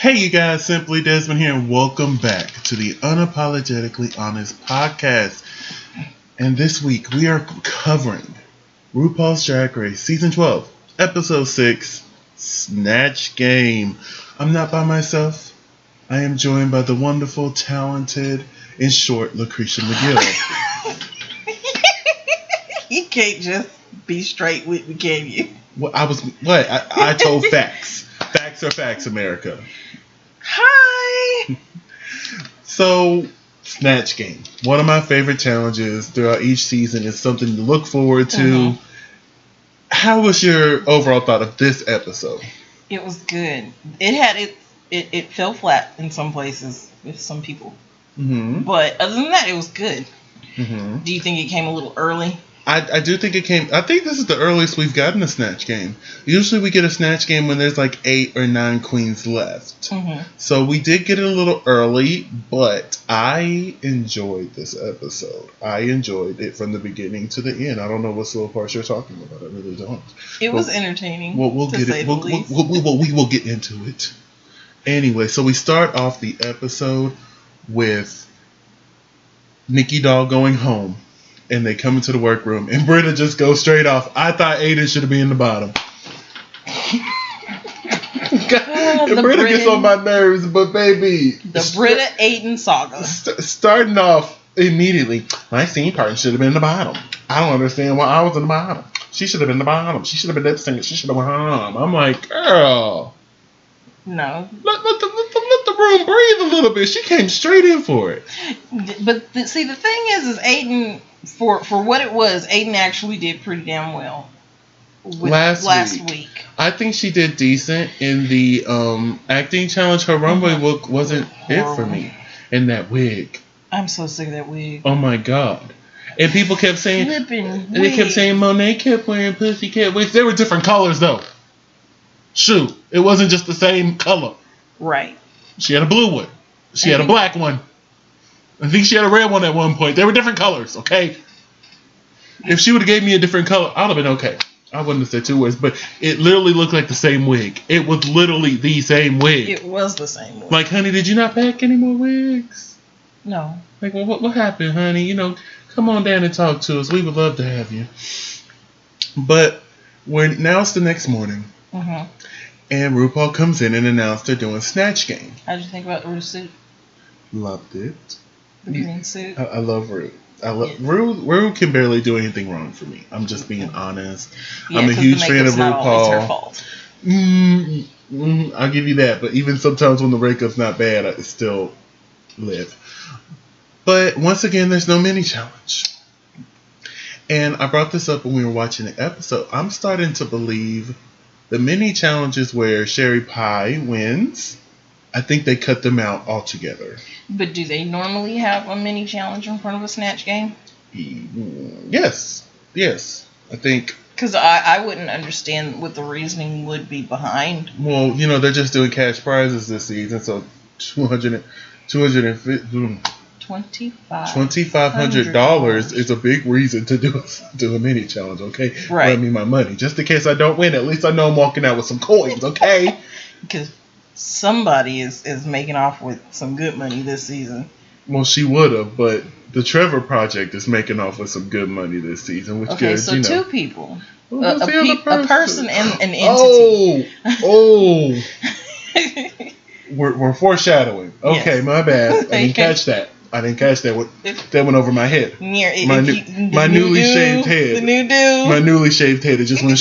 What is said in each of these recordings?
Hey you guys, Simply Desmond here, and welcome back to the Unapologetically Honest podcast. And this week we are covering RuPaul's Drag Race Season 12, Episode 6, Snatch Game. I'm not by myself. I am joined by the wonderful, talented, in short, LaCresha McGill. You can't just be straight with me, can you? I told facts. Facts are facts, America. Hi! So, Snatch Game. One of my favorite challenges throughout each season is something to look forward to. Mm-hmm. How was your overall thought of this episode? It was good. It fell flat in some places with some people. Mm-hmm. But other than that, it was good. Mm-hmm. Do you think it came a little early? I do think it came. I think this is the earliest we've gotten a Snatch Game. Usually we get a Snatch Game when there's like 8 or 9 queens left. Mm-hmm. So we did get it a little early, but I enjoyed this episode. I enjoyed it from the beginning to the end. I don't know what slow parts you're talking about. I really don't. It was entertaining. We'll get it. We will get into it. Anyway, so we start off the episode with Nikki Doll going home. And they come into the workroom, and Britta just goes straight off. I thought Aiden should have been in the bottom. And Britta gets on my nerves, but baby. The Britta Aiden saga. Starting off immediately, my scene partner should have been in the bottom. I don't understand why I was in the bottom. She should have been in the bottom. She should have been lip syncing. She should have went home. I'm like, girl. No. Let the room breathe a little bit. She came straight in for it. But see, the thing is Aiden, for what it was, Aiden actually did pretty damn well last week. I think she did decent in the acting challenge. Her runway look wasn't it for me. And that wig. I'm so sick of that wig. Oh my god. And people kept saying, they kept saying Monet kept wearing pussycat wigs. They were different colors though. Shoot, it wasn't just the same color. Right. She had a blue one. She had a black one. I think she had a red one at one point. They were different colors, okay? If she would have gave me a different color, I'd have been okay. I wouldn't have said 2 words, but it literally looked like the same wig. It was literally the same wig. It was the same wig. Like, honey, did you not pack any more wigs? No. Like, well, what happened, honey? You know, come on down and talk to us. We would love to have you. But now it's the next morning. Mm-hmm. And RuPaul comes in and announced they're doing Snatch Game. How'd you think about Ru's suit? Loved it. The green suit. I love Ru. Ru can barely do anything wrong for me. I'm just being honest. Yeah, I'm a huge fan of RuPaul. Not always her fault. I'll give you that. But even sometimes when the makeup's not bad, I still live. But once again, there's no mini challenge. And I brought this up when we were watching the episode. I'm starting to believe the mini challenges where Sherry Pie wins, I think they cut them out altogether. But do they normally have a mini challenge in front of a Snatch Game? Yes. I think. Because I wouldn't understand what the reasoning would be behind. Well, you know, they're just doing cash prizes this season, so $2,500 is a big reason to do a mini challenge, okay? Right. Run me my money. Just in case I don't win, at least I know I'm walking out with some coins, okay? Because somebody is making off with some good money this season. Well, she would have, but the Trevor Project is making off with some good money this season, which okay, good, so you know. 2 people. Well, a person and an entity. Oh. We're foreshadowing. Okay, yes. My bad. I didn't catch that. That went over my head. My newly shaved head. The new dude. My newly shaved head. It just went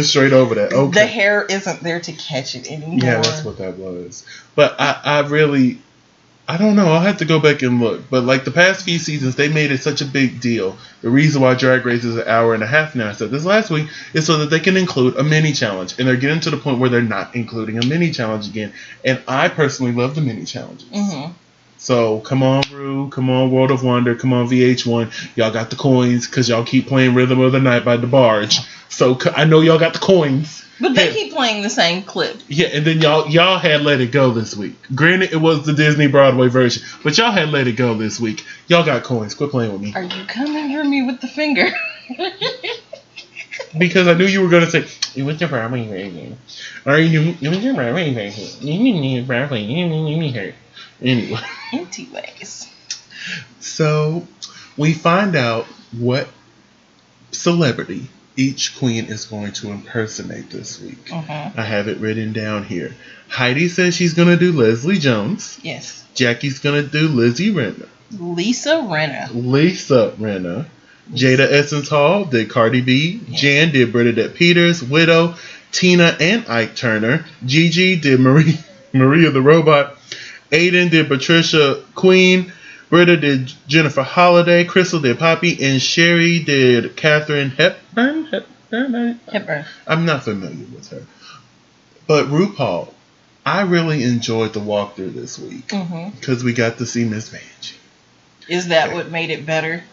straight over that. Okay. The hair isn't there to catch it anymore. Yeah, that's what that was. But I really, I don't know. I'll have to go back and look. But like the past few seasons, they made it such a big deal. The reason why Drag Race is an hour and a half now, I said this last week, is so that they can include a mini challenge. And they're getting to the point where they're not including a mini challenge again. And I personally love the mini challenges. Mm-hmm. So, come on, Ru. Come on, World of Wonder. Come on, VH1. Y'all got the coins because y'all keep playing Rhythm of the Night by DeBarge. So, I know y'all got the coins. But they keep playing the same clip. Yeah, and then y'all had Let It Go this week. Granted, it was the Disney Broadway version, but y'all had Let It Go this week. Y'all got coins. Quit playing with me. Are you coming for me with the finger? Because I knew you were going to say, it was your broccoli raisin. Or it was your broccoli raisin. You need broccoli. You need her. Anyway. Anyways. So, we find out what celebrity each queen is going to impersonate this week. I have it written down here. Heidi says she's going to do Leslie Jones. Yes. Jackie's going to do Lisa Rinna. Jada Essence Hall did Cardi B. Yes. Jan did Bernadette Peters, Widow. Tina and Ike Turner. Gigi did Maria the Robot. Aiden did Patricia Queen. Britta did Jennifer Holliday. Crystal did Poppy. And Sherry did Katharine Hepburn. I'm not familiar with her. But RuPaul, I really enjoyed the walkthrough this week. Because we got to see Miss Vanjie. Is that what made it better?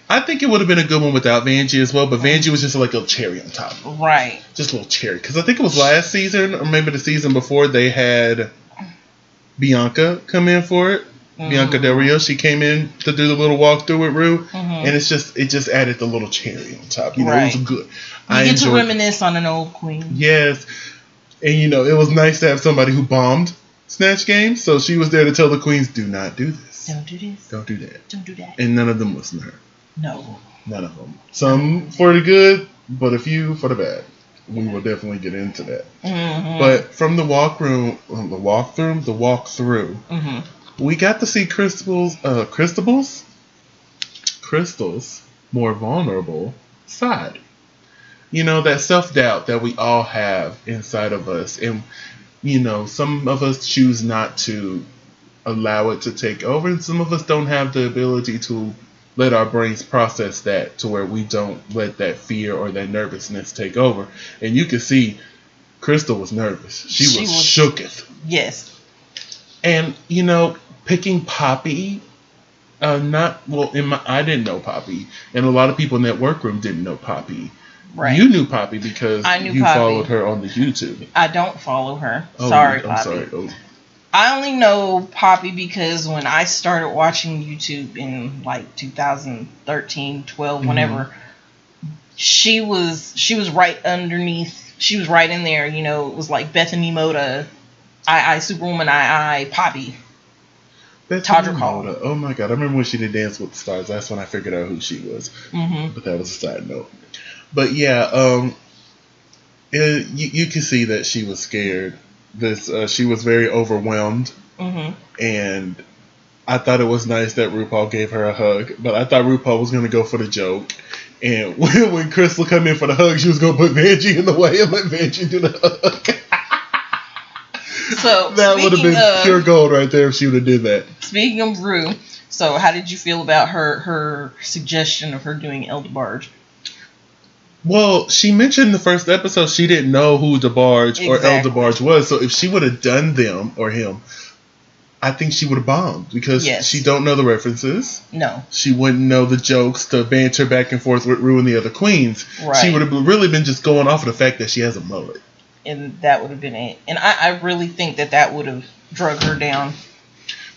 I think it would have been a good one without Vanjie as well, but Vanjie was just like a cherry on top. Right. Just a little cherry. Because I think it was last season, or maybe the season before, they had Bianca come in for it. Bianca Del Rio. She came in to do the little walkthrough with Ru. And it just added the little cherry on top. You know, it was good. You get to reminisce on an old queen. Yes. And, you know, it was nice to have somebody who bombed Snatch games. So she was there to tell the queens, do not do this. Don't do this. Don't do that. Don't do that. And none of them listened to her. No. None of them. Some for the good, but a few for the bad. We will definitely get into that. But from the walkthrough, we got to see Crystal's more vulnerable side. You know, that self-doubt that we all have inside of us. And, you know, some of us choose not to allow it to take over, and some of us don't have the ability to let our brains process that to where we don't let that fear or that nervousness take over. And you can see Crystal was nervous. She was shooketh. Yes. And, you know, picking Poppy, I didn't know Poppy. And a lot of people in that workroom didn't know Poppy. Right. You knew Poppy because you followed her on the YouTube. I don't follow her. Sorry, Poppy. I'm sorry. Oh. I only know Poppy because when I started watching YouTube in like 2013, 12, whenever, she was right underneath. She was right in there. You know, it was like Bethany Moda, I Superwoman, Poppy. Bethany Moda. Oh my God! I remember when she did Dance with the Stars. That's when I figured out who she was. But that was a side note. But yeah, you can see that she was scared. She was very overwhelmed, and I thought it was nice that RuPaul gave her a hug. But I thought RuPaul was going to go for the joke, and when Crystal come in for the hug, she was going to put Vanjie in the way and let Vanjie do the hug. So that would have been pure gold right there if she would have did that. Speaking of Ru, so how did you feel about her suggestion of her doing El DeBarge? Well, she mentioned in the first episode she didn't know who DeBarge or El DeBarge was. So if she would have done them or him, I think she would have bombed because she don't know the references. No. She wouldn't know the jokes, the banter back and forth with Ru and the other queens. Right. She would have really been just going off of the fact that she has a mullet. And that would have been it. And I really think that would have drug her down.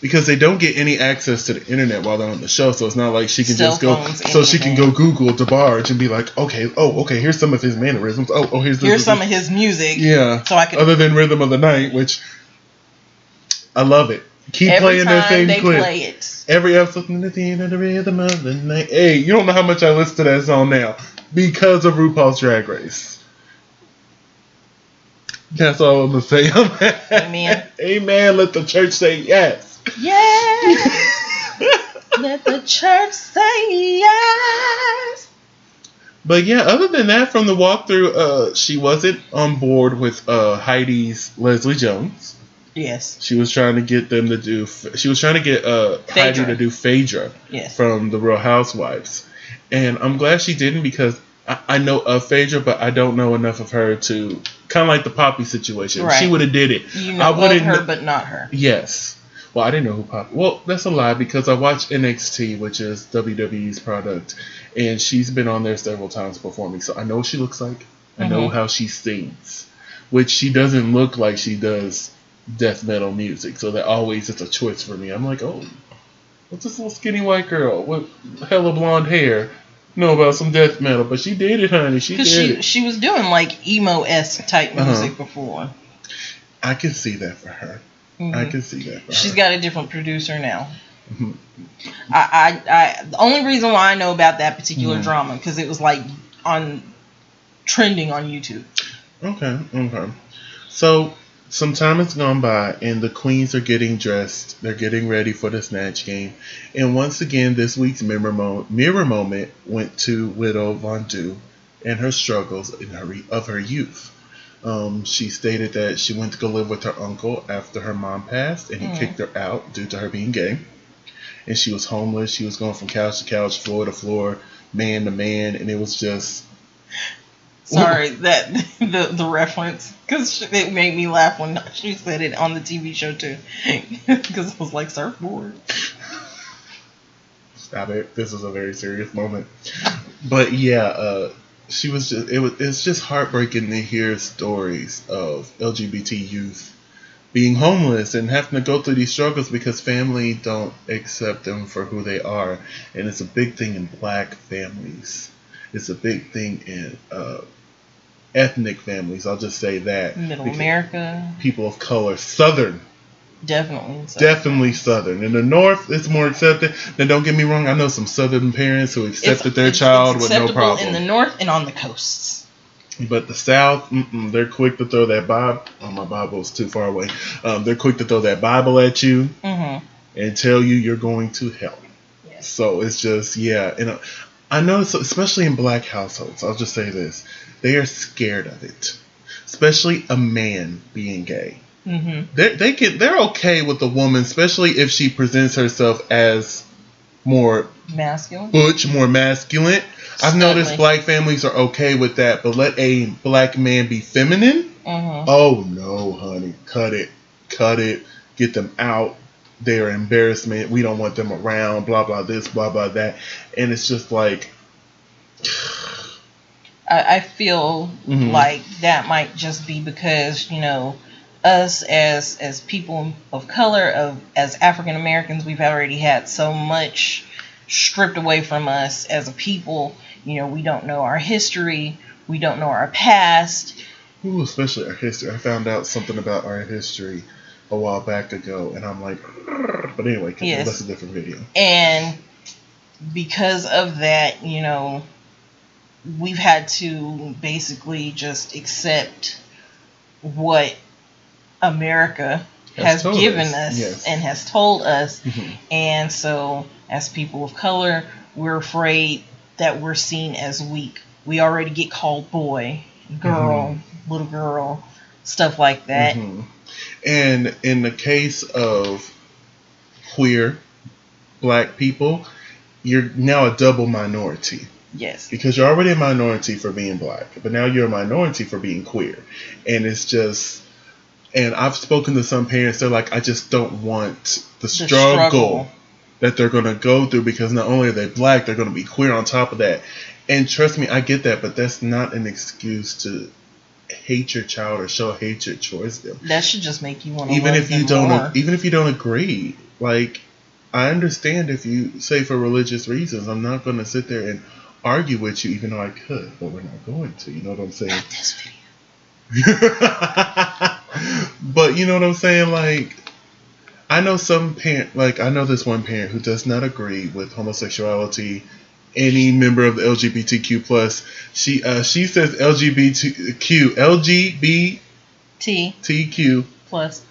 Because they don't get any access to the internet while they're on the show, so it's not like she can just go. So she can go Google DeBarge and be like, okay, here's some of his mannerisms. Here's some of his music. Yeah. So I can. Other than Rhythm of the Night, which I love it. Keep playing that same clip. Play it. Every episode, the Rhythm of the Night. Hey, you don't know how much I listen to that song now because of RuPaul's Drag Race. That's all I'm gonna say. Amen. Amen. Let the church say yes. Yes. Let the church say yes. But yeah, other than that, from the walkthrough, she wasn't on board with Heidi's Leslie Jones. Yes. She was trying to get them to do. She was trying to get Heidi to do Phaedra. Yes. From the Real Housewives, and I'm glad she didn't because I know of Phaedra, but I don't know enough of her to kind of like the Poppy situation. Right. She would have did it. You know of her, but not her. Yes. Well, I didn't know who Poppy. Well, that's a lie because I watched NXT, which is WWE's product, and she's been on there several times performing. So I know what she looks like. I know how she sings, which she doesn't look like she does death metal music. So that always is a choice for me. I'm like, oh, what's this little skinny white girl with hella blonde hair know about some death metal, but she did it, honey. She did it. She was doing like emo-esque type music before. I can see that for her. Mm-hmm. I can see that for her. She's got a different producer now. Mm-hmm. The only reason why I know about that particular drama because it was like trending on YouTube. Okay. So some time has gone by and the queens are getting dressed. They're getting ready for the Snatch game. And once again, this week's mirror moment went to Widow Von Du and her struggles of her youth. She stated that she went to go live with her uncle after her mom passed and he kicked her out due to her being gay. And she was homeless. She was going from couch to couch, floor to floor, man to man, and it was just... Sorry, that the reference, because it made me laugh when she said it on the TV show too, because it was like surfboard. Stop it! This is a very serious moment. But yeah, she was just it's just heartbreaking to hear stories of LGBT youth being homeless and having to go through these struggles because family don't accept them for who they are, and it's a big thing in black families. It's a big thing in ethnic families. I'll just say that. Middle America. People of color. Southern. Definitely Southern. In the North, it's more accepted. Now, don't get me wrong. I know some Southern parents who accepted their child with no problem. In the North and on the coasts. But the South, they're quick to throw that Bible. Oh, my Bible's too far away. They're quick to throw that Bible at you and tell you you're going to hell. Yes. So it's just, yeah. And I know, especially in black households, I'll just say this. They are scared of it, especially a man being gay. Mm-hmm. They're okay with a woman, especially if she presents herself as more masculine, butch, more masculine. I've noticed black families are okay with that, but let a black man be feminine. Oh no, honey, cut it, get them out. They are embarrassment. We don't want them around. Blah blah this, blah blah that, and it's just like. I feel like that might just be because, us as people of color, as African Americans, we've already had so much stripped away from us as a people. We don't know our history. We don't know our past. Ooh, especially our history. I found out something about our history a while back ago, and I'm like, but anyway, that's a different video. And because of that, we've had to basically just accept what America has given us and has told us. And so as people of color, we're afraid that we're seen as weak. We already get called boy, girl, little girl, stuff like that. And in the case of queer black people, you're now a double minority. Yes. Because you're already a minority for being black, but now you're a minority for being queer. And it's just, and I've spoken to some parents, they're like, I just don't want the struggle that they're going to go through because not only are they black, they're going to be queer on top of that. And trust me, I get that, but that's not an excuse to hate your child or show hatred towards them. That should just make you want to even if you don't agree. Like, I understand if you say for religious reasons, I'm not going to sit there and argue with you, even though I could, but we're not going to. You know what I'm saying? Not this video. But you know what I'm saying? Like, I know some parent, like I know this one parent who does not agree with homosexuality. Any member of the LGBTQ plus, she says LGBTQ plus.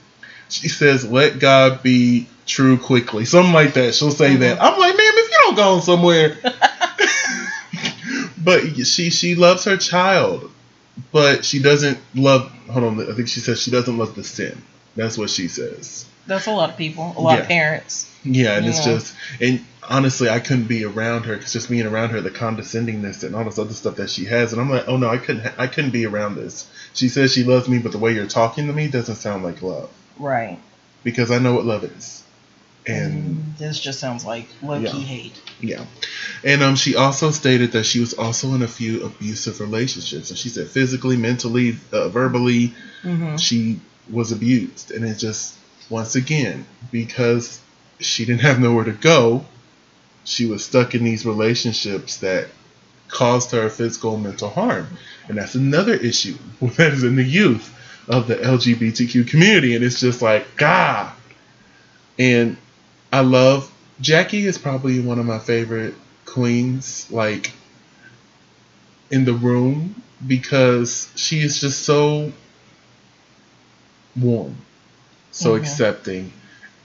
She says, "Let God be true quickly," something like that. She'll say that. I'm like, ma'am, if you don't go somewhere. But she loves her child, but she doesn't love. Hold on, I think she says she doesn't love the sin. That's what she says. That's a lot of people, a lot of parents. Yeah, and it's just, and honestly, I couldn't be around her because just being around her, the condescendingness and all this other stuff that she has, and I'm like, oh no, I couldn't be around this. She says she loves me, but the way you're talking to me doesn't sound like love. Right. Because I know what love is. And this just sounds like low-key hate. Yeah. And she also stated that she was also in a few abusive relationships. And she said physically, mentally, verbally, she was abused. And it just, once again, because she didn't have nowhere to go, she was stuck in these relationships that caused her physical and mental harm. And that's another issue that is in the youth of the LGBTQ community. And it's just like, God. And I love, Jackie is probably one of my favorite queens, like, in the room, because she is just so warm, so accepting,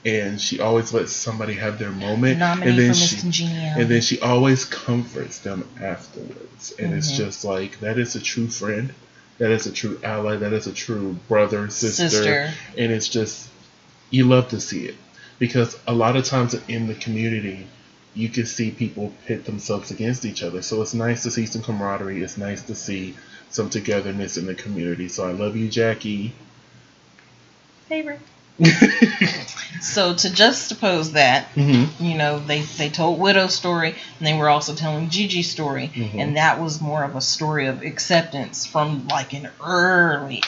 and she always lets somebody have their moment, and then she always comforts them afterwards, and it's just like, that is a true friend, that is a true ally, that is a true brother, sister. And it's just, you love to see it, because a lot of times in the community you can see people pit themselves against each other, so it's nice to see some camaraderie, it's nice to see some togetherness in the community. So I love you, Jackie. Favorite. So to juxtapose that, you know, they told Widow's story, and they were also telling Gigi's story, and that was more of a story of acceptance from like an early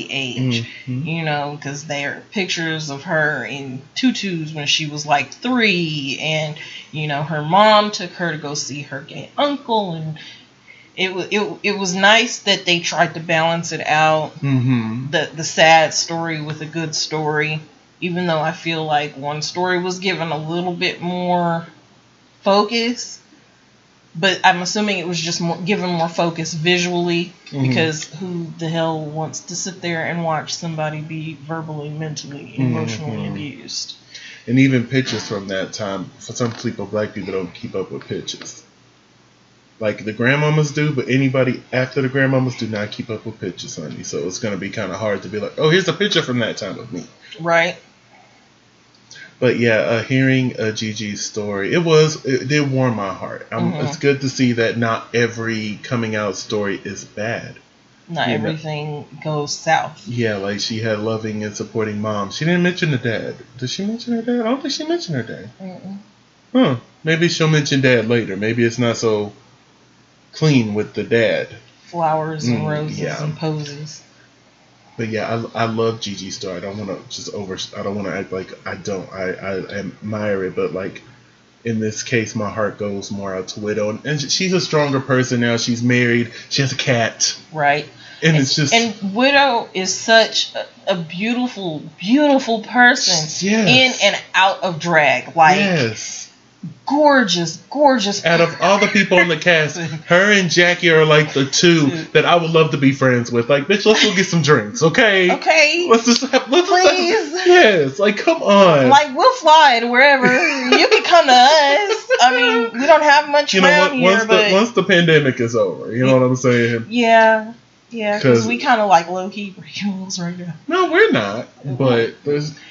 age, you know, because there are pictures of her in tutus when she was like 3, and you know, her mom took her to go see her gay uncle, and it was nice that they tried to balance it out, the sad story with a good story, even though I feel like one story was given a little bit more focus, but I'm assuming it was just given more focus visually, because who the hell wants to sit there and watch somebody be verbally, mentally, emotionally abused? And even pictures from that time, for some people, black people don't keep up with pictures. Like the grandmamas do, but anybody after the grandmamas do not keep up with pictures, honey. So it's going to be kind of hard to be like, oh, here's a picture from that time of me. Right. But yeah, hearing Gigi's story, it did warm my heart. It's good to see that not every coming out story is bad. Not everything goes south. Yeah, like she had loving and supporting moms. She didn't mention the dad. Did she mention her dad? I don't think she mentioned her dad. Huh. Maybe she'll mention dad later. Maybe it's not so clean with the dad. Flowers and roses and posies. But yeah, I love Gigi's story. I don't want to I don't want to act like I don't. I admire it, but like in this case, my heart goes more out to Widow, and she's a stronger person now. She's married. She has a cat. Right. And it's just, and Widow is such a beautiful, beautiful person. Yes. In and out of drag. Like, yes. Gorgeous Out of all the people in the cast, her and Jackie are like the two that I would love to be friends with. Like, bitch, let's go get some drinks, okay? Okay. Please. Yes, like, come on. Like, we'll fly to wherever. You can come to us. I mean, we don't have much around here, but once the pandemic is over, you know what I'm saying? Yeah. Yeah, because we kind of like low-key breaking rules right now. No, we're not. But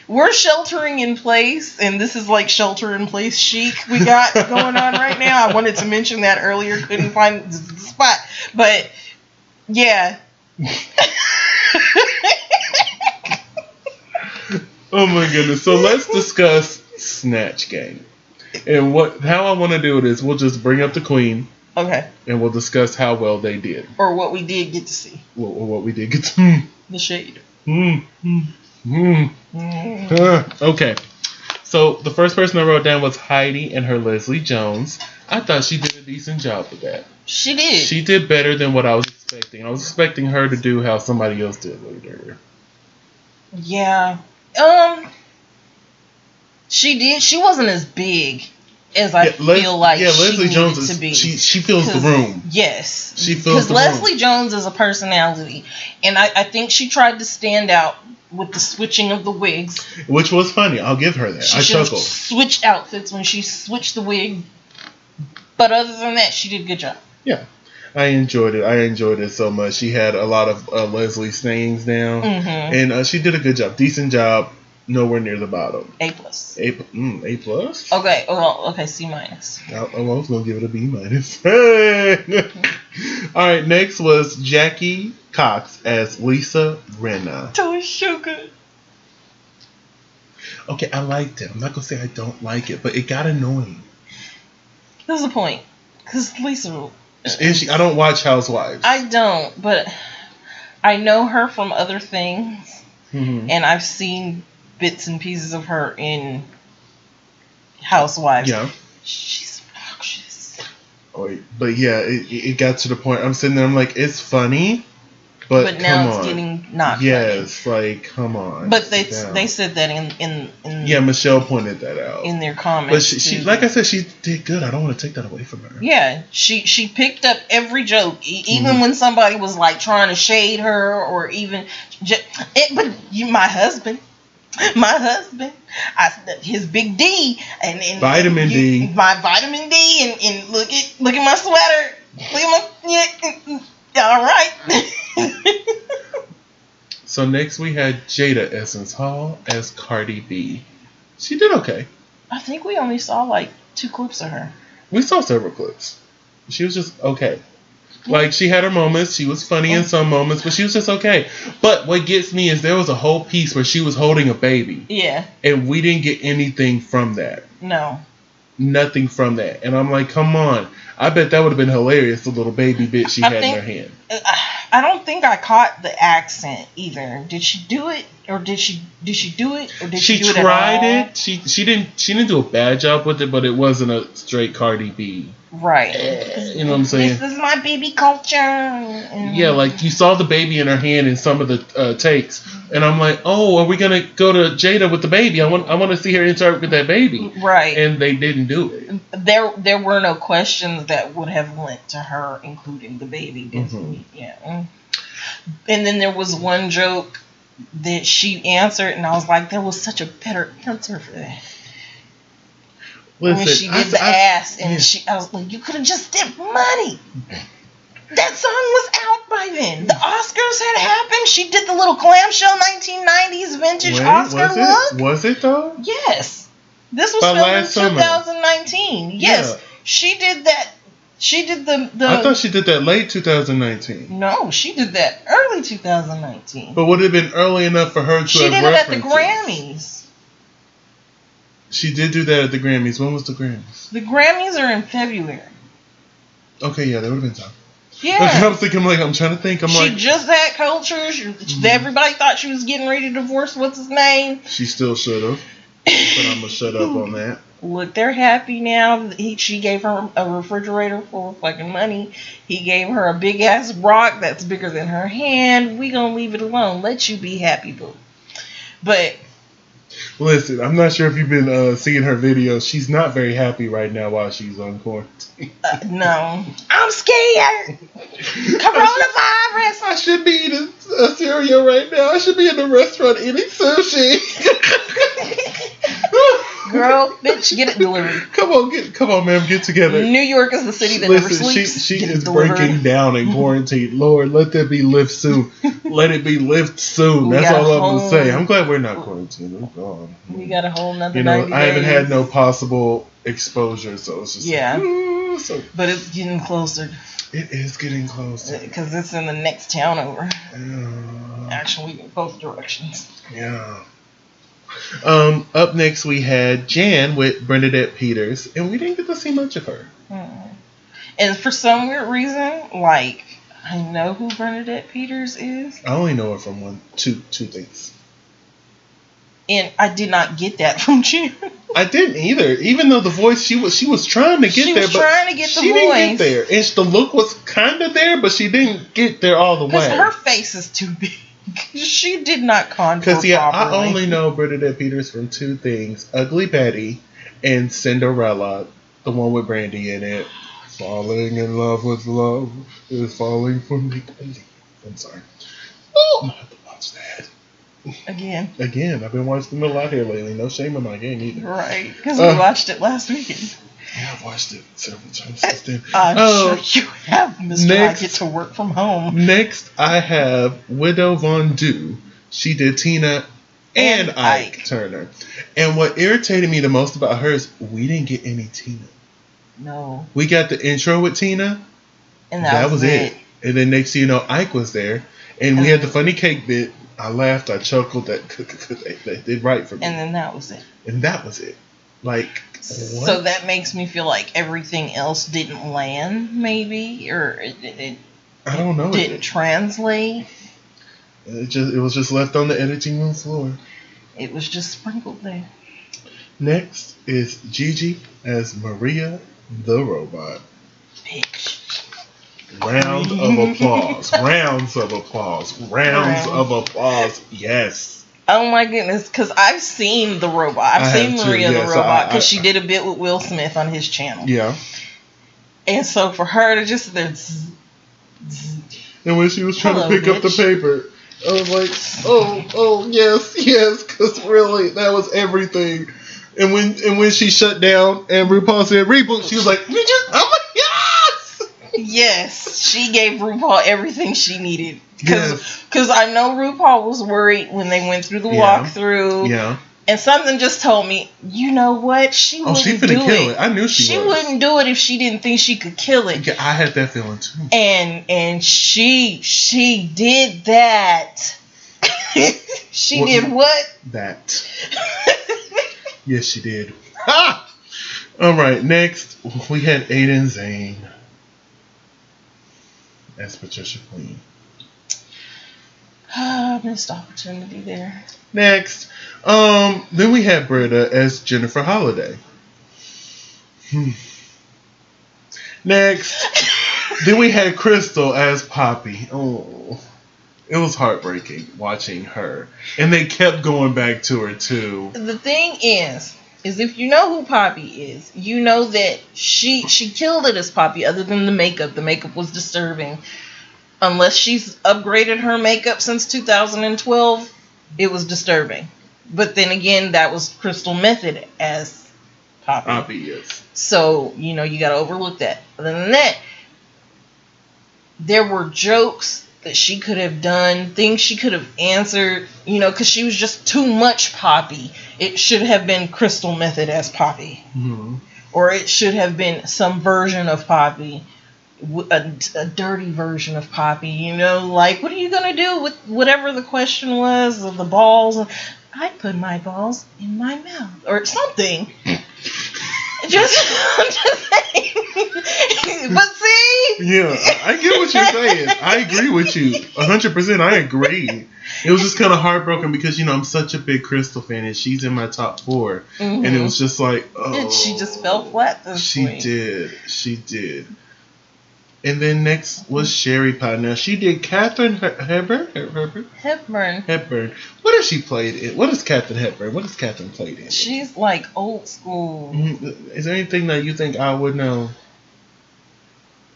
we're sheltering in place, and this is like shelter-in-place chic we got going on right now. I wanted to mention that earlier, couldn't find the spot. But, yeah. Oh, my goodness. So let's discuss Snatch Game. And how I want to do it is we'll just bring up the queen. Okay. And we'll discuss how well they did. Or what we did get to see. Or what we did get to see. The shade. Okay. So the first person I wrote down was Heidi and her Leslie Jones. I thought she did a decent job with that. She did. She did better than what I was expecting. I was expecting her to do how somebody else did later. Yeah. She did. She wasn't as big as I feel like Leslie she Jones needed to be. She fills the room. Yes. She fills the room. Because Leslie Jones is a personality. And I think she tried to stand out with the switching of the wigs. Which was funny. I'll give her that. I chuckled. Switched outfits when she switched the wig. But other than that, she did a good job. Yeah. I enjoyed it. I enjoyed it so much. She had a lot of Leslie sayings down. And she did a good job. Decent job. Nowhere near the bottom. A+. A plus? Okay. Well, okay. C-. I was going to give it a B-. Hey! All right. Next was Jackie Cox as Lisa Rinna. That was so good. Okay, I liked it. I'm not going to say I don't like it, but it got annoying. That's the point. Because Lisa... I don't watch Housewives. I don't, but I know her from other things. And I've seen bits and pieces of her in Housewives. Yeah. She's obnoxious. But yeah, it got to the point. I'm sitting there. I'm like, it's funny, but now come it's on. getting not yes, funny. Like come on. But they said that in yeah, Michelle pointed that out in their comments. But she like I said, she did good. I don't want to take that away from her. Yeah, she picked up every joke, even when somebody was like trying to shade her or even. My husband, his big D and vitamin D, my vitamin D, and look at my sweater, look at my all right. So next we had Jada Essence Hall as Cardi B. She did okay. I think we only saw like 2 clips of her. We saw several clips. She was just okay. Like, she had her moments. She was funny in some moments, but she was just okay. But what gets me is there was a whole piece where she was holding a baby. Yeah. And we didn't get anything from that. No. Nothing from that. And I'm like, come on. I bet that would have been hilarious, the little baby bit she had in her hand. I don't think I caught the accent either. Did she do it? Or did she do it? Or did she do it at all? She tried it. She didn't do a bad job with it, but it wasn't a straight Cardi B. Right. You know what I'm saying? This is my baby culture. Yeah, like you saw the baby in her hand in some of the takes, and I'm like, oh, are we gonna go to Jada with the baby? I want to see her interact with that baby. Right. And they didn't do it. There were no questions that would have lent to her including the baby. Yeah. And then there was one joke that she answered, and I was like, there was such a better answer for that. Listen, when she did the ass, and I was like, you could have just did money. That song was out by then. The Oscars had happened. She did the little clamshell 1990s vintage Oscar look. Was it though? Yes. This was filmed in 2019. Yes. Yeah. She did that. She did the. I thought she did that late 2019. No, she did that early 2019. But would it have been early enough for her to She did it at the Grammys. She did do that at the Grammys. When was the Grammys? The Grammys are in February. Okay, yeah, that would have been time. Yeah. Okay, I'm thinking, I'm trying to think. She just had culture. Everybody thought she was getting ready to divorce. What's his name? She still should have. But I'm going to shut up on that. Look, they're happy now. She gave her a refrigerator full of fucking money. He gave her a big ass rock that's bigger than her hand. We gonna leave it alone. Let you be happy, boo. But listen, I'm not sure if you've been seeing her videos. She's not very happy right now while she's on quarantine. No. I'm scared. Coronavirus. I should be eating a cereal right now. I should be in the restaurant eating sushi. Girl, bitch, get it delivered. Come on, ma'am, get together. New York is the city that never sleeps. She is breaking down in quarantine. Lord, let that be lift soon. Let it be lift soon. That's all I'm gonna say. I'm glad we're not quarantined. We're gone. We got a whole nother 90 I haven't had no possible exposure, so it's just but it's getting closer. It is getting closer. Because it's in the next town over. Actually, in both directions. Yeah. Up next we had Jan with Bernadette Peters, and we didn't get to see much of her. And for some weird reason, like, I know who Bernadette Peters is. I only know her from two things. And I did not get that from Jan. I didn't either. Even though the voice, she was trying to get there, but trying to get the she voice. didn't get there. And the look was kind of there, but she didn't get there all the way. Because her face is too big. She did not contour properly. I only know Bernadette Peters from 2 things: Ugly Betty and Cinderella, the one with Brandy in it. Falling in love with love is falling for me. I'm sorry. Oh, I'm gonna have to watch that again. I've been watching them a lot here lately. No shame in my game either. Right, because we watched it last weekend. Yeah, I've watched it several times since then. I'm sure you have, Mr. I get to work from home. Next, I have Widow Von Du. She did Tina and Ike Turner. And what irritated me the most about her is we didn't get any Tina. No. We got the intro with Tina. And that was it. And then next thing you know, Ike was there. And we had the funny cake bit. I laughed. I chuckled. They did right for me. And then that was it. Like, what? So that makes me feel like everything else didn't land, maybe, or it I don't know. Didn't translate. It was just left on the editing room floor. It was just sprinkled there. Next is Gigi as Maria the Robot. Bitch. Round of applause. Rounds of applause. Rounds of applause. Yes. Oh my goodness, because I've seen the robot. I've seen Maria the robot because she did a bit with Will Smith on his channel. Yeah. And so for her to just and when she was trying to pick up the paper, I was like, oh, yes, because really, that was everything. And when she shut down and RuPaul said reboot, she was like, I'm like, yes! Yes, she gave RuPaul everything she needed. Because I know RuPaul was worried when they went through the walkthrough. Yeah. And something just told me, you know what? She wouldn't do kill it. I knew she wouldn't do it if she didn't think she could kill it. Yeah, I had that feeling too. And she did that. She did what? That. Yes, she did. Ah! All right, next we had Aiden Zane as Patricia Queen. Missed opportunity there. Next, then we had Britta as Jennifer Holliday. Next, then we had Crystal as Poppy. Oh, it was heartbreaking watching her, and they kept going back to her too. The thing is if you know who Poppy is, you know that she killed it as Poppy. Other than the makeup was disturbing. Unless she's upgraded her makeup since 2012, it was disturbing. But then again, that was Crystal Method as Poppy. Yes. So, you got to overlook that. Other than that, there were jokes that she could have done, things she could have answered, because she was just too much Poppy. It should have been Crystal Method as Poppy. Mm-hmm. Or it should have been some version of Poppy. A dirty version of Poppy, like, what are you gonna do with whatever the question was of the balls? I put my balls in my mouth or something. I'm just saying. But see, yeah, I get what you're saying. I agree with you 100%. I agree. It was just kind of heartbroken because I'm such a big Crystal fan and she's in my top 4, and it was just like, and she just fell flat this week. She did. And then next was Sherry Pie. Now, she did Katharine Hepburn. What has she played in? What is Katharine Hepburn? What has Katharine played in? She's like old school. Is there anything that you think I would know?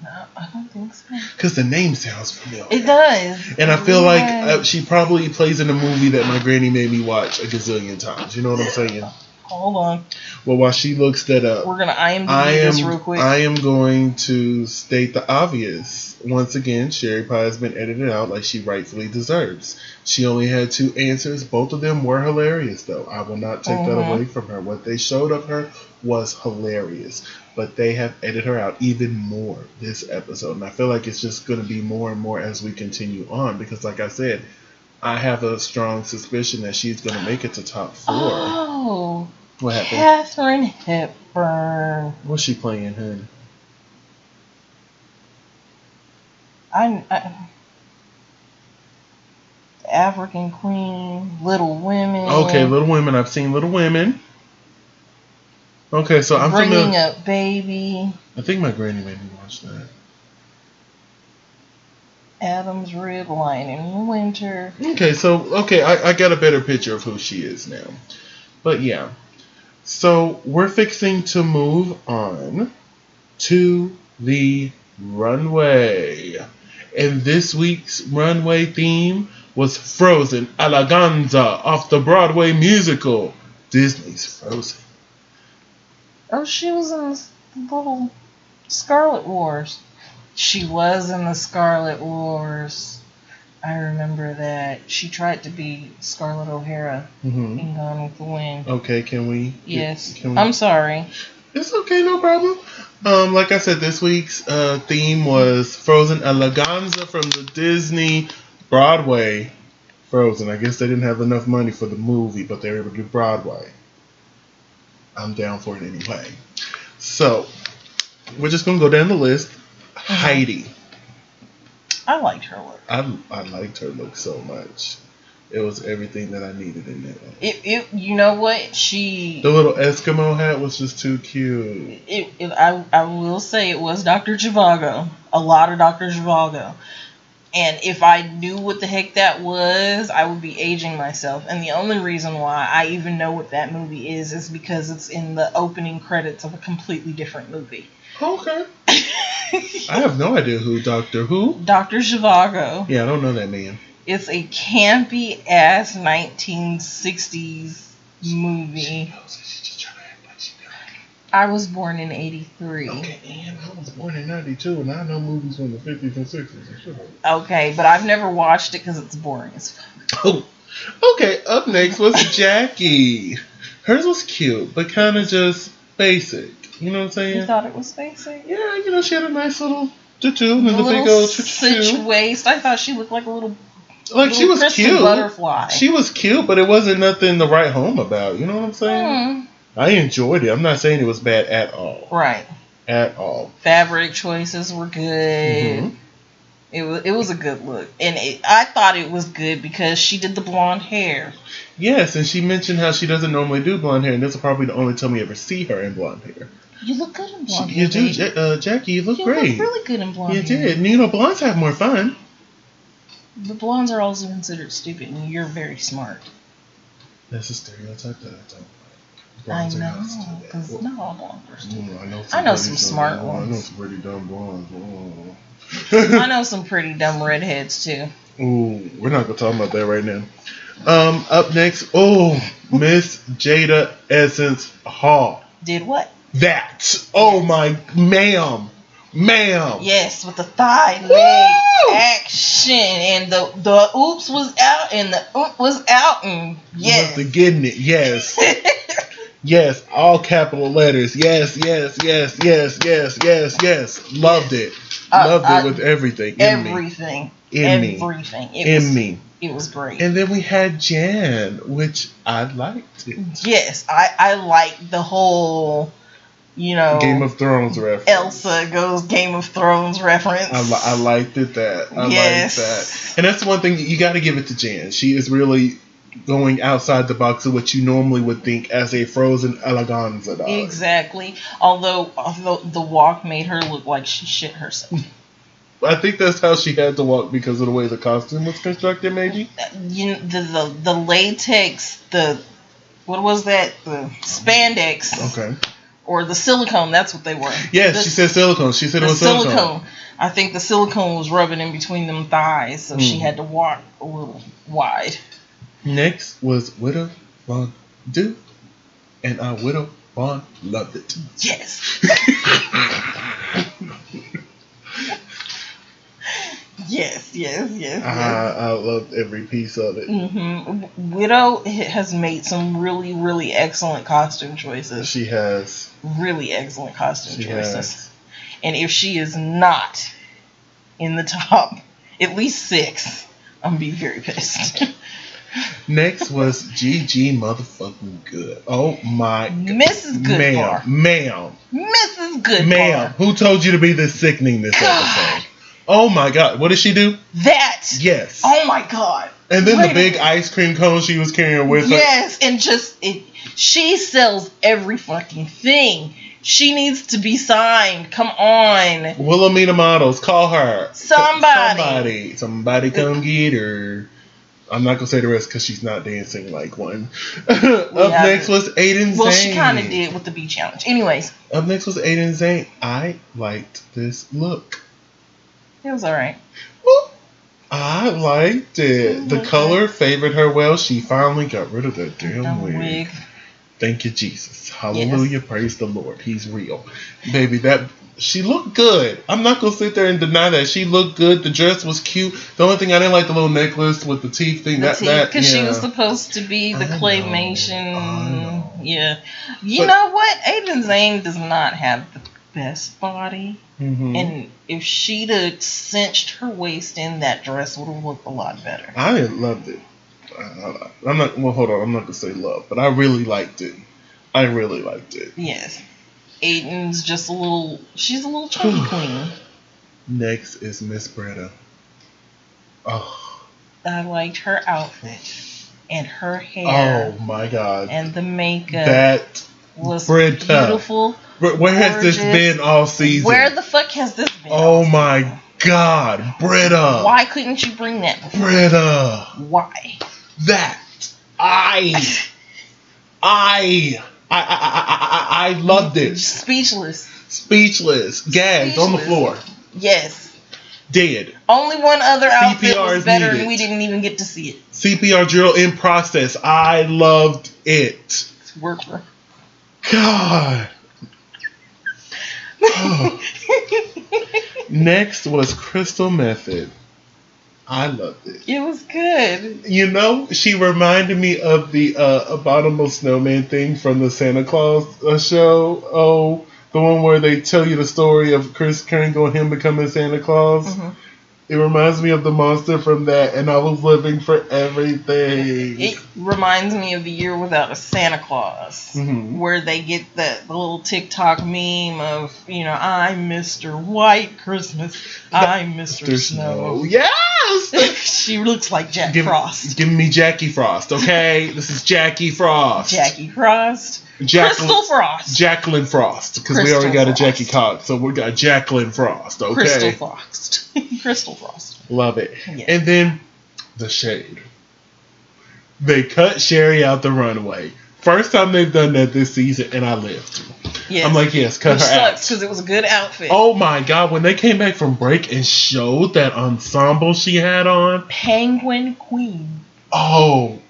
No, I don't think so. Because the name sounds familiar. It does. And I feel like she probably plays in a movie that my granny made me watch a gazillion times. You know what I'm saying? Hold on. Well, while she looks that up, we're gonna IMDb this real quick. I am going to state the obvious. Once again, Sherry Pie has been edited out like she rightfully deserves. She only had 2 answers. Both of them were hilarious, though. I will not take that away from her. What they showed of her was hilarious. But they have edited her out even more this episode. And I feel like it's just going to be more and more as we continue on. Because, like I said, I have a strong suspicion that she's going to make it to top 4. Oh. What happened? Katharine Hepburn. What's she playing, hun? African Queen, Little Women. Okay, Little Women. I've seen Little Women. Okay, so I'm familiar. Bringing Up Baby. I think my granny made me watch that. Adam's Rib Line in Winter. Okay, I got a better picture of who she is now. But yeah. So we're fixing to move on to the runway. And this week's runway theme was Frozen Eleganza off the Broadway musical, Disney's Frozen. Oh, she was in the little Scarlet Wars. She was in the Scarlet Wars. I remember that. She tried to be Scarlett O'Hara in Gone with the Wind. Okay, can we? Yes. I'm sorry. It's okay, no problem. Like I said, this week's theme was Frozen Eleganza from the Disney Broadway Frozen. I guess they didn't have enough money for the movie, but they were able to do Broadway. I'm down for it anyway. So, we're just going to go down the list. Heidi. I liked her look. I liked her look so much. It was everything that I needed in that. You know what? The little Eskimo hat was just too cute. I will say it was Dr. Zhivago. A lot of Dr. Zhivago. And if I knew what the heck that was, I would be aging myself. And the only reason why I even know what that movie is because it's in the opening credits of a completely different movie. Okay. I have no idea who. Dr. Zhivago. Yeah, I don't know that man. It's a campy ass 1960s movie. I was born in 83. Okay, and I was born in 92, and I know movies from the 50s and 60s. Okay, but I've never watched it because it's boring as fuck. Oh, okay. Up next was Jackie. Hers was cute, but kind of just basic. You know what I'm saying? You thought it was basic? Yeah, she had a nice little tutu and the big old cinch waist. I thought she looked like a little. Like she was cute. Butterfly. She was cute, but it wasn't nothing to write home about. You know what I'm saying? I enjoyed it. I'm not saying it was bad at all. Right. At all. Fabric choices were good. Mm-hmm. It was a good look, and I thought it was good because she did the blonde hair. Yes, and she mentioned how she doesn't normally do blonde hair, and this is probably the only time we ever see her in blonde hair. You look good in blonde hair. You do, Jackie. You look great. You look really good in blonde hair. You did. And blondes have more fun. The blondes are also considered stupid, and you're very smart. That's a stereotype that I don't like. I know, because not all blondes are stupid. I know some smart ones. I know some pretty dumb blondes. I know some pretty dumb redheads, too. Ooh, we're not going to talk about that right now. Up next, Miss Jada Essence Hall. Did what? That. Oh, my, ma'am. Yes, with the thigh leg action, and the oops was out, and the oomp was out, and yes. You must getting it, yes. Yes, all capital letters. Yes. Loved it. Loved it with everything. Everything. It was great. And then we had Jan, which I liked it. Yes, I liked the whole, Game of Thrones reference. Elsa goes Game of Thrones reference. I liked it that. I liked that. And that's one thing you got to give it to Jan. She is really going outside the box of what you normally would think as a frozen eleganza dog. Exactly. Although the walk made her look like she shit herself. I think that's how she had to walk because of the way the costume was constructed, maybe. The latex, what was that? The spandex. Okay. Or the silicone, that's what they were. Yes, she said silicone. She said it was silicone. I think the silicone was rubbing in between them thighs, so she had to walk a little wide. Next was Widow Von Du, and Widow Von loved it. Yes. Yes. I loved every piece of it. Mm-hmm. Widow has made some really, really excellent costume choices. She has. Really excellent costume choices. And if she is not in the top, at least 6, I'm going to be very pissed. Next was Gigi motherfucking Good. Oh my God. Mrs. Goodbar. Ma'am. Mrs. Goodbar. Ma'am. Who told you to be this sickening this episode? Oh my God. What did she do? That. Yes. Oh my God. And then the big ice cream cone she was carrying with her. Yes. And she sells every fucking thing. She needs to be signed. Come on. Wilhelmina Models. Call her. Somebody come get her. I'm not going to say the rest because she's not dancing like one. Up next was Aiden Zane. Well, she kind of did with the B challenge. Anyways. Up next was Aiden Zane. I liked this look. It was alright. I liked it. The color favored her well. She finally got rid of that damn wig. Thank you, Jesus. Hallelujah. Yes. Praise the Lord. He's real. Baby, she looked good. I'm not going to sit there and deny that. She looked good. The dress was cute. The only thing I didn't like the little necklace with the teeth thing. Because she was supposed to be the claymation. Yeah. You know what? Aiden Zane does not have the best body. Mm-hmm. And if she'd have cinched her waist in, that dress would have looked a lot better. I loved it. I'm not going to say love, but I really liked it. Yes. Aiden's just she's a little chunky queen. Next is Miss Bretta. Oh, I liked her outfit and her hair. Oh my God. And the makeup. That was Brita. beautiful. Where has this been all season? Where the fuck has this been? Oh my God, Brita. Why couldn't you bring that before? Brita. Why? That I loved it. Speechless. Gagged on the floor. Yes. Dead. Only one other outfit CPR was better, needed. and we didn't even get to see it. CPR drill in process. I loved it. Work for. God. Oh. Next was Crystal Method. I loved it. It was good. You know, she reminded me of the Abominable Snowman thing from the Santa Claus show. Oh, the one where they tell you the story of Chris Kringle and him becoming Santa Claus. Mm-hmm. It reminds me of the monster from that, and I was living for everything. It reminds me of The Year Without a Santa Claus, mm-hmm. where they get the little TikTok meme of, you know, I'm Mr. White Christmas, I'm Mr. Snow. Yes! She looks like Frost. Give me Jackie Frost, okay? This is Jackie Frost. Jackie Frost. Crystal Frost. Jacqueline Frost, because we already got a Jackie Cox, so we got Jacqueline Frost, okay? Crystal Frost. Crystal Frost. Love it. Yeah. And then the shade. They cut Sherry out the runway. First time they've done that this season, and I lived. Yes. I'm like, yes, cut her out. Sucks because it was a good outfit. Oh my God, when they came back from break and showed that ensemble she had on. Penguin Queen. Oh,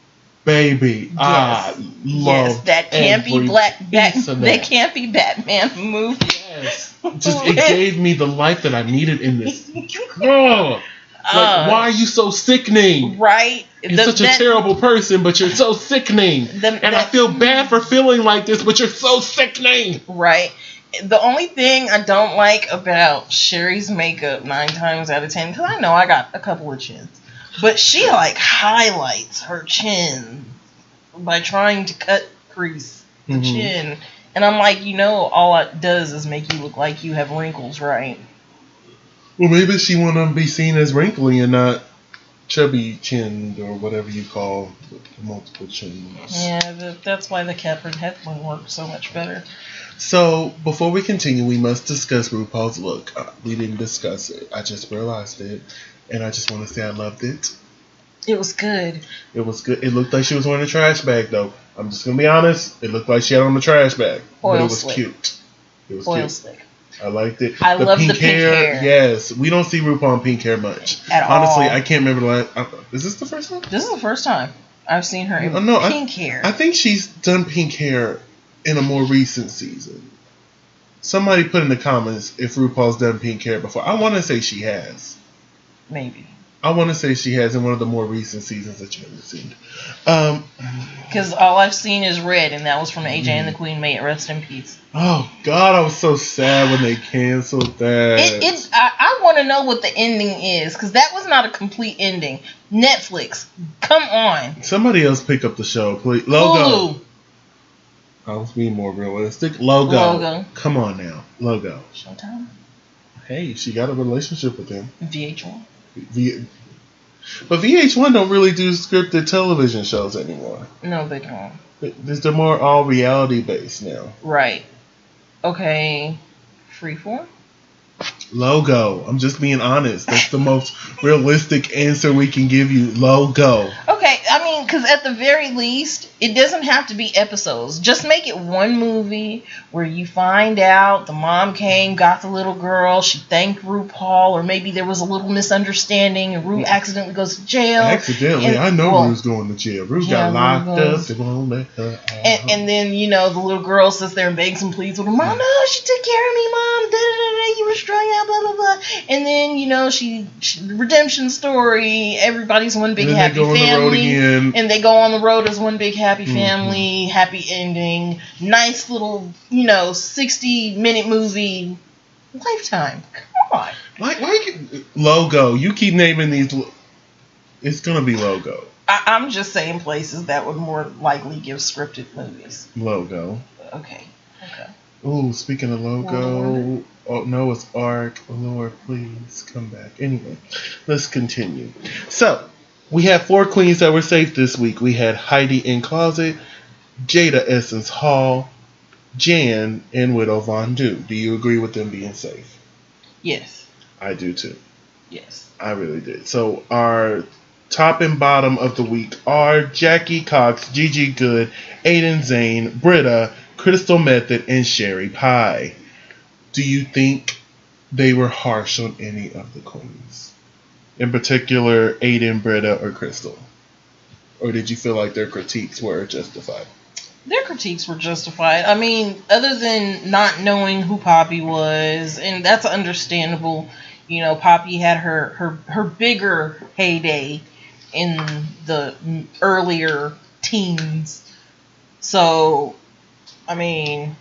baby, yes. I love that campy that campy Batman movie. Yes, just it gave me the life that I needed in this girl. Why are you so sickening? Right, you're such a terrible person, but you're so sickening. And I feel bad for feeling like this, but you're so sickening. Right. The only thing I don't like about Sherry's makeup 9 times out of 10, because I know I got a couple of chins. But she like highlights her chin by trying to crease the mm-hmm. chin. And I'm like, you know, all it does is make you look like you have wrinkles, right? Well, maybe she want to be seen as wrinkly and not chubby chinned or whatever you call multiple chins. Yeah, that's why the Catherine Hepburn worked so much better. So, before we continue, we must discuss RuPaul's look. We didn't discuss it. I just realized it. And I just want to say I loved it. It was good. It was good. It looked like she was wearing a trash bag, though. I'm just going to be honest. It looked like she had on a trash bag. But it was cute. It was cute. Slick. I liked it. I love the pink hair. Yes. We don't see RuPaul in pink hair much. Honestly, I can't remember the last... Is this the first time? This is the first time I've seen her in pink hair. I think she's done pink hair in a more recent season. Somebody put in the comments if RuPaul's done pink hair before. I want to say she has. Maybe. I want to say she has in one of the more recent seasons that you haven't seen. Because all I've seen is red, and that was from AJ and the Queen. May it rest in peace. Oh, God, I was so sad when they canceled that. I want to know what the ending is, because that was not a complete ending. Netflix, come on. Somebody else pick up the show, please. Logo. Hulu. I was being more realistic. Logo. Come on now. Logo. Showtime. Hey, she got a relationship with him. VH1. But VH1 don't really do scripted television shows anymore. No, they don't. They're more all reality based now. Right. Okay. Freeform? Logo. I'm just being honest. That's the most realistic answer we can give you. Logo. Okay, I mean, because at the very least, it doesn't have to be episodes. Just make it one movie where you find out the mom came, got the little girl, she thanked RuPaul, or maybe there was a little misunderstanding and Ru accidentally goes to jail. Accidentally? I know Ru's going to jail. Ru got locked up. They won't let her out. And then, you know, the little girl sits there and begs and pleads with her mom. No, she took care of me, Mom. Da-da-da-da. You were strung out, blah, blah, blah. And then, you know, she redemption story. Everybody's one big happy family. And they go on the road as one big happy family. Happy ending. Nice little, you know, 60-minute movie. Lifetime. Come on. Like Logo. You keep naming these. It's going to be Logo. I'm just saying places that would more likely give scripted movies. Logo. Okay. Ooh, speaking of Logo. Oh, no, it's ARC. Oh, Lord, please come back. Anyway, let's continue. So, We had 4 queens that were safe this week. We had Heidi in Closet, Jada Essence Hall, Jan, and Widow Von Du. Do you agree with them being safe? Yes. I do too. Yes. I really did. So our top and bottom of the week are Jackie Cox, Gigi Good, Aiden Zane, Britta, Crystal Method, and Sherry Pie. Do you think they were harsh on any of the queens? In particular, Aiden, Britta, or Crystal? Or did you feel like their critiques were justified? Their critiques were justified. I mean, other than not knowing who Poppy was, and that's understandable. You know, Poppy had her bigger heyday in the earlier teens. So, I mean...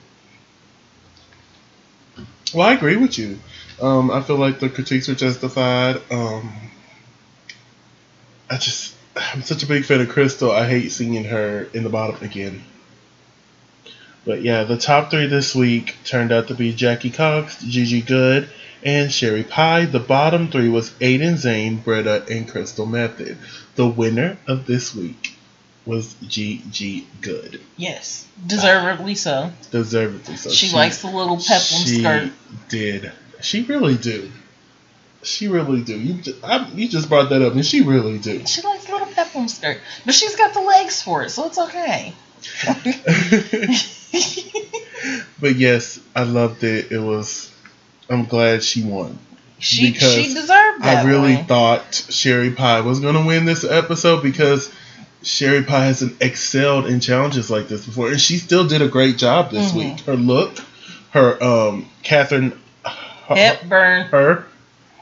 Well, I agree with you. I feel like the critiques are justified. I'm such a big fan of Crystal. I hate seeing her in the bottom again. But yeah, the top 3 this week turned out to be Jackie Cox, Gigi Good, and Sherry Pie. The bottom 3 was Aiden Zane, Britta, and Crystal Method. The winner of this week was Gigi Good. Yes, deservedly so. Deservedly so. She likes the little peplum skirt. She did. She really do. She really do. You just brought that up, and she really do. She likes the little peplum skirt, but she's got the legs for it, so it's okay. But yes, I loved it. I'm glad she won. She deserved that. I really thought Sherry Pie was going to win this episode because Sherry Pie hasn't excelled in challenges like this before, and she still did a great job this week. Her look, her Catherine Hepburn,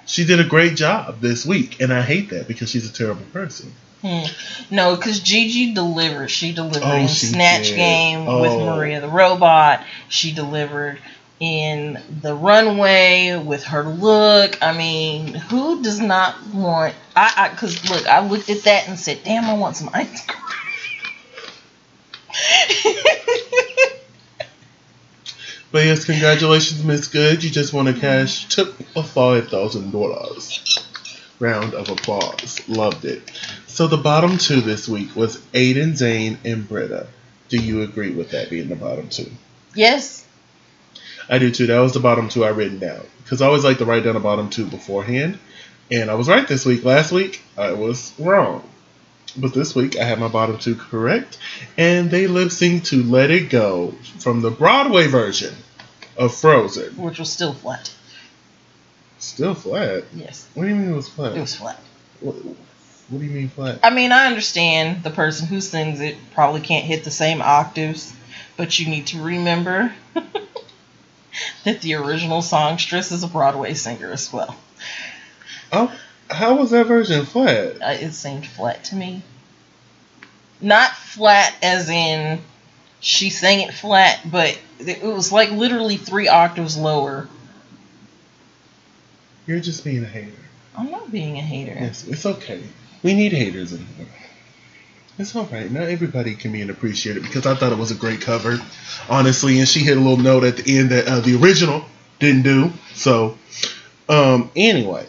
she did a great job this week, and I hate that because she's a terrible person. No, because Gigi delivered. She delivered in Snatch did. Game with Maria the Robot. She delivered in the runway with her look. I mean, who does not want... Because, look, I looked at that and said, damn, I want some ice cream. But yes, congratulations, Miss Good. You just won a cash tip of $5,000. Round of applause. Loved it. So the bottom 2 this week was Aiden, Zane, and Britta. Do you agree with that being the bottom 2? Yes. I do too. That was the bottom 2 I written down. Because I always like to write down the bottom 2 beforehand. And I was right this week. Last week, I was wrong. But this week, I had my bottom 2 correct. And they lip synced to Let It Go from the Broadway version of Frozen. Which was still flat. Still flat? Yes. What do you mean it was flat? It was flat. What do you mean flat? I mean, I understand the person who sings it probably can't hit the same octaves. But you need to remember that the original songstress is a Broadway singer as well. Oh, how was that version flat? It seemed flat to me. Not flat as in she sang it flat, but it was like literally 3 octaves lower. You're just being a hater. I'm not being a hater. Yes, it's okay. We need haters in here. It's alright. Not everybody can be an appreciator because I thought it was a great cover, honestly. And she hit a little note at the end that the original didn't do. So, anyway,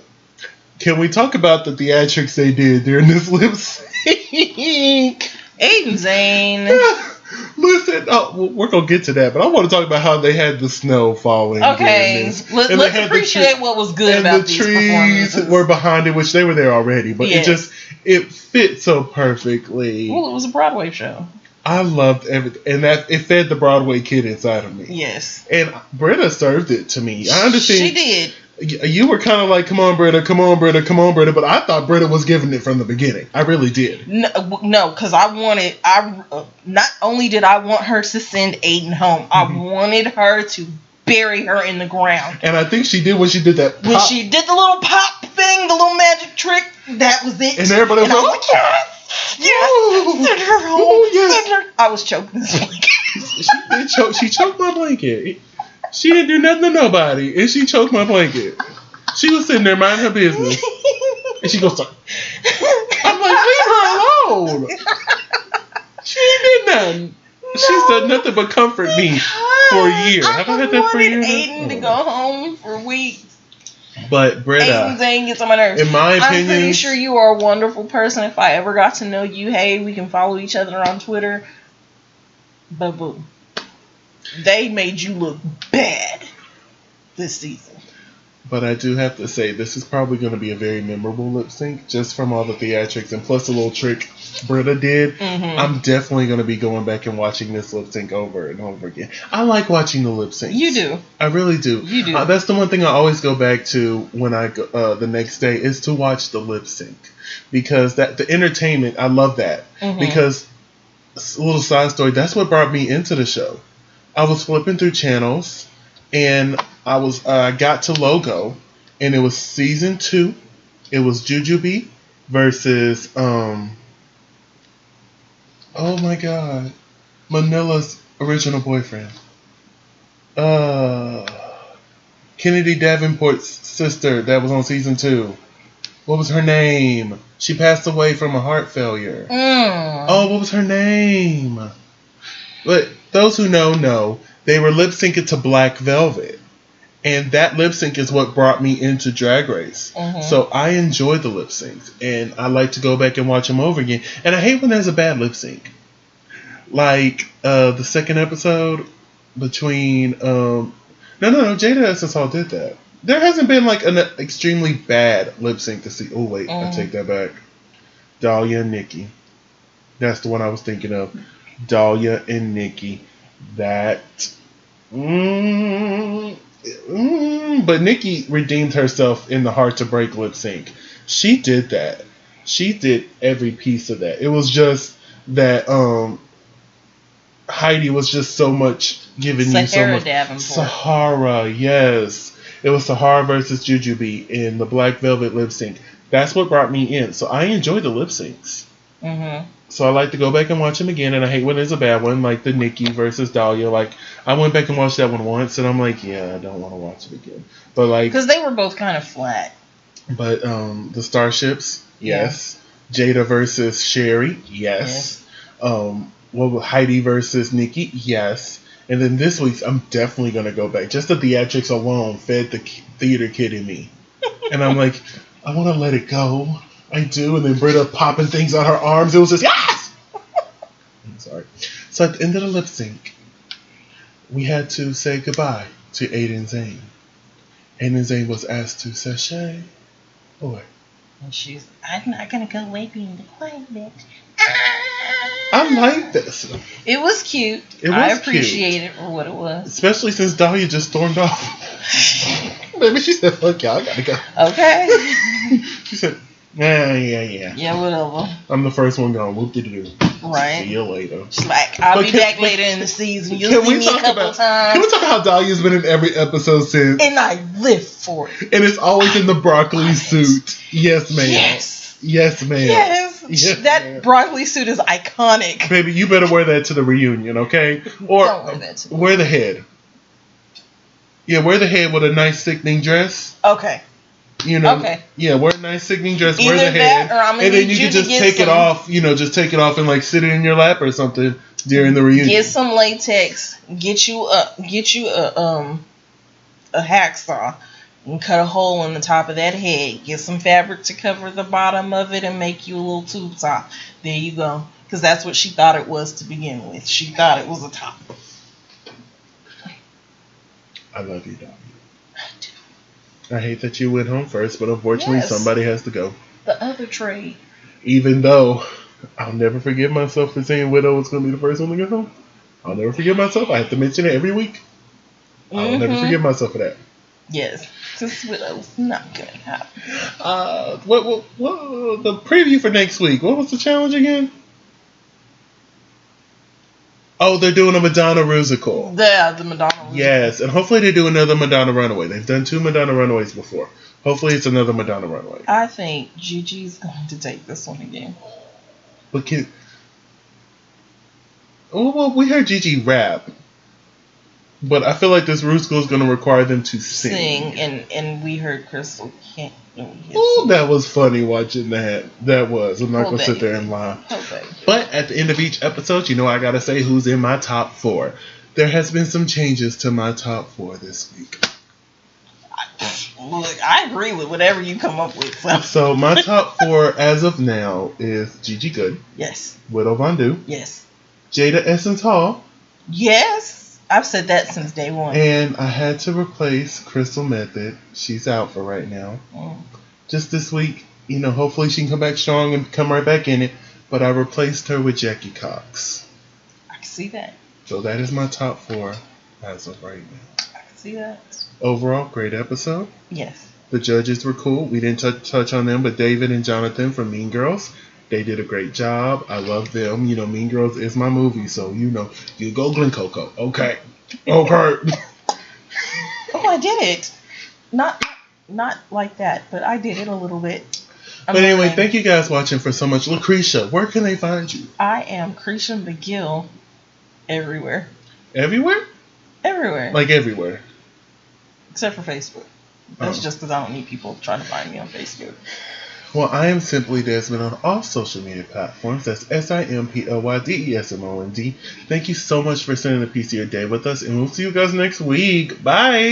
can we talk about the theatrics they did during this lip sync? Aiden Zane. Listen, we're going to get to that, but I want to talk about how they had the snow falling. Okay, let's appreciate what was good about these performances. And the trees were behind it, which they were there already, but it fit so perfectly. Well, it was a Broadway show. I loved everything, and that it fed the Broadway kid inside of me. Yes. And Britta served it to me. I understand. She did. You were kind of like, come on, Britta, come on, Britta, come on, Britta, but I thought Britta was giving it from the beginning. I really did. No, because not only did I want her to send Aiden home, I wanted her to bury her in the ground. And I think she did when she did that pop. When she did the little pop thing, the little magic trick, that was it. And everybody was like, yes, send her home. Ooh, yes. Send her. I was choking this blanket. She choked my blanket. She didn't do nothing to nobody, and she choked my blanket. She was sitting there minding her business, and she goes, I'm like, leave her alone. She ain't did nothing. No, she's done nothing but comfort me for a year. Have I had that for a year? I wanted Aiden to go home for weeks. But Britta, Aiden Zane gets on my nerves. In my opinion, I'm pretty sure you are a wonderful person. If I ever got to know you, hey, we can follow each other on Twitter. But boo, they made you look bad this season. But I do have to say, this is probably going to be a very memorable lip sync, just from all the theatrics and plus a little trick Britta did. Mm-hmm. I'm definitely going to be going back and watching this lip sync over and over again. I like watching the lip syncs. You do. I really do. You do. That's the one thing I always go back to when I go the next day is to watch the lip sync, because the entertainment, I love that. Mm-hmm. Because a little side story, that's what brought me into the show. I was flipping through channels and I got to Logo, and it was season 2. It was Jujubee versus oh my god, Manila's original boyfriend, Kennedy Davenport's sister that was on season 2. What was her name? She passed away from a heart failure. Oh, what was her name? But those who know, they were lip syncing to Black Velvet. And that lip sync is what brought me into Drag Race. Mm-hmm. So I enjoy the lip syncs. And I like to go back and watch them over again. And I hate when there's a bad lip sync. Like the second episode between... No, Jada Essence Hall did that. There hasn't been like an extremely bad lip sync to see. Oh, wait, I take that back. Dahlia and Nikki. That's the one I was thinking of. Dahlia and Nikki. That... But Nikki redeemed herself in the Hard to Break lip sync. She did that. She did every piece of that. It was just that Heidi was just so much giving you so much. Davenport. Sahara, yes. It was Sahara versus Jujubee in the Black Velvet lip sync. That's what brought me in. So I enjoy the lip syncs. Mm-hmm. So I like to go back and watch them again, and I hate when there's a bad one, like the Nikki versus Dahlia. Like, I went back and watched that one once, and I'm like, yeah, I don't want to watch it again. But like, because they were both kind of flat. But the Starships, yes. Yeah. Jada versus Sherry, yes. Heidi versus Nikki, yes. And then this week's, I'm definitely gonna go back. Just the theatrics alone fed the theater kid in me, and I'm like, I want to let it go. I do, and then Britta popping things on her arms. It was just, yes! I'm sorry. So at the end of the lip sync, we had to say goodbye to Aiden Zane. Aiden Zane was asked to sashay away. And she's, I'm not going to go away being the quiet bitch. I like this. It was cute. I appreciate it for what it was. Especially since Dahlia just stormed off. Maybe she said, fuck y'all, I gotta go. Okay. She said, yeah. Yeah, whatever. I'm the first one going, whoop-de-doo. Right. See you later. She's like, I'll be back later in the season. You'll see me a couple times. Can we talk about how Dahlia's been in every episode since? And I live for it. And it's always in the broccoli suit. Yes, ma'am. Yes, ma'am. Yes. That broccoli suit is iconic. Baby, you better wear that to the reunion, okay? Or don't wear that to the wear the head. Yeah, wear the head with a nice sickening dress. Okay. You know, okay. Yeah, wear a nice sickening dress, Either wear the head, or I'm gonna and then you can just take it off. You know, just take it off and like sit it in your lap or something during the reunion. Get some latex. Get you a hacksaw and cut a hole in the top of that head. Get some fabric to cover the bottom of it and make you a little tube top. There you go. Because that's what she thought it was to begin with. She thought it was a top. I love you, Dahlia. I do. I hate that you went home first, but unfortunately somebody has to go. The other trade. Even though I'll never forgive myself for saying Widow was going to be the first one to get home. I'll never forgive myself. I have to mention it every week. I'll never forgive myself for that. Yes. This Widow's not going to happen. What the preview for next week? What was the challenge again? Oh, they're doing a Madonna Rusical. Yeah, the Madonna Rusical. Yes, and hopefully they do another Madonna Runaway. They've done 2 Madonna Runaways before. Hopefully it's another Madonna Runaway. I think Gigi's going to take this one again. But well, we heard Gigi rap. But I feel like this Rusical is going to require them to sing. And we heard Crystal can't. Oh, that was funny watching that. That was. I'm not going to sit there and lie. Okay. But at the end of each episode, you know I got to say who's in my top 4. There has been some changes to my top 4 this week. Look, I agree with whatever you come up with. So my top 4 as of now is Gigi Good. Yes. Widow Von Du. Yes. Jada Essence Hall. Yes. I've said that since day one. And I had to replace Crystal Method. She's out for right now. Just this week, hopefully she can come back strong and come right back in it. But I replaced her with Jackie Cox. I can see that. So that is my top 4 as of right now. I can see that. Overall, great episode. Yes. The judges were cool. We didn't touch on them, but David and Jonathan from Mean Girls, they did a great job. I love them. Mean Girls is my movie, so you go Glen Coco. Okay. Okay. Oh, I did it. Not like that, but I did it a little bit. But anyway, thank you guys watching for so much. LaCresha, where can they find you? I am Cresha McGill everywhere. Everywhere? Everywhere. Like everywhere. Except for Facebook. That's just because I don't need people trying to find me on Facebook. Well, I am simply Desmond on all social media platforms. That's SimplyDesmond. Thank you so much for spending a piece of your day with us, and we'll see you guys next week. Bye!